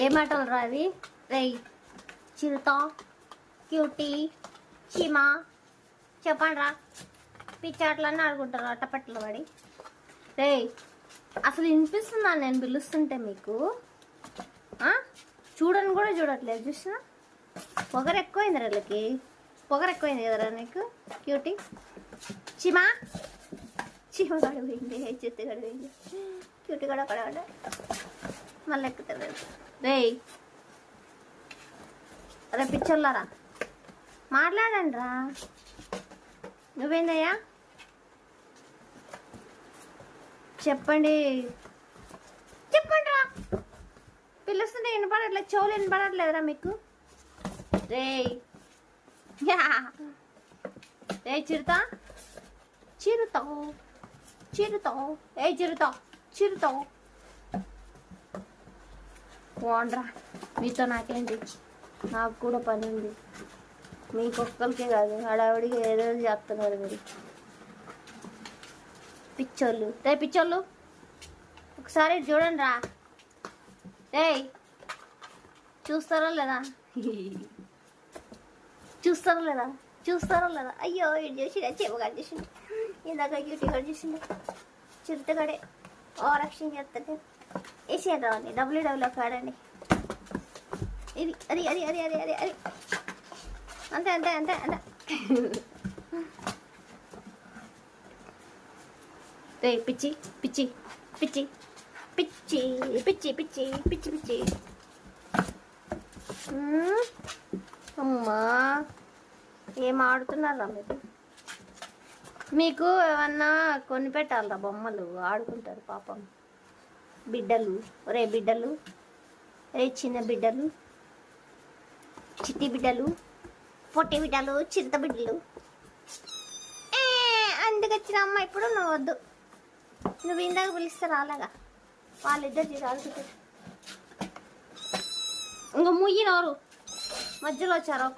ఏ మాటలు రా అవి? రేయ్ చిరుత, క్యూటీ, చీమా చెప్పండి రా. పిచ్చాట్లన్నీ ఆడుకుంటారు అట్టపట్టలు పడి. రేయ్ అసలు వినిపిస్తుందా నేను పిలుస్తుంటే మీకు? చూడని కూడా చూడట్లేదు. చూసినా పొగరు ఎక్కువైంది వీళ్ళకి. పొగరు ఎక్కువైంది కదరా నీకు? క్యూటీ, చీమా, చీమ గడిపోయింది, చెత్త గడిపోయింది, క్యూటీ కూడా పడవడ మళ్ళీ ఎక్కుతారు. రేయ్ అరే పిచ్చోళ్ళారా మాట్లాడండి రా. నువ్వేందయ్యా చెప్పండి చెప్పండి రా. పిలుస్తుంటే వినపడట్లేదు, చెవులు వినపడట్లేదురా మీకు? రేయ్ రే చిరుతా, చిరుతావు చిరుతావు, ఏ చిరుతావు చిరుతావు పోండ్రా. మీతో నాకేంటి, నాకు కూడా పని ఉంది. మీకొక్కరికే కాదు, హడావిడిగా ఏదో చేస్తున్నారు మీరు పిచ్చోళ్ళు. రే పిచ్చోళ్ళు ఒకసారి చూడండి రా. రే చూస్తారా లేదా? చూస్తారా లేదా? చూస్తారా లేదా? అయ్యో ఇటు చేసి చెమగాడు చేసిండు, ఇందాక క్యూటీ గారు చేసిండు, చిరుతగాడే రక్షణ చేస్తాడు. వేసేయండి రావండి, డబ్ల్యూడబ్ల్యూ ఆడండి. ఇది అది అది అది అది అది అది అంతే అంతే అంతే అంతే. రే పిచ్చి పిచ్చి పిచ్చి పిచ్చి పిచ్చి పిచ్చి పిచ్చి పిచ్చి. అమ్మా ఏం ఆడుతున్నారా మీరు? మీకు ఏమన్నా కొని పెట్టాలరా బొమ్మలు, ఆడుకుంటారు పాపం బిడ్డలు. రే బిడ్డలు, రే చిన్న బిడ్డలు, చిట్టి బిడ్డలు, పొట్టి బిడ్డలు, చిరుత బిడ్డలు. అందుకు వచ్చిన అమ్మ ఇప్పుడు నువ్వు వద్దు. నువ్వు ఇందాక పిలిస్తే రాలేగా, వాళ్ళిద్దరు ఆడుకుంటారు. ఇంక ముయ్యి నోరు మధ్యలో వచ్చారు.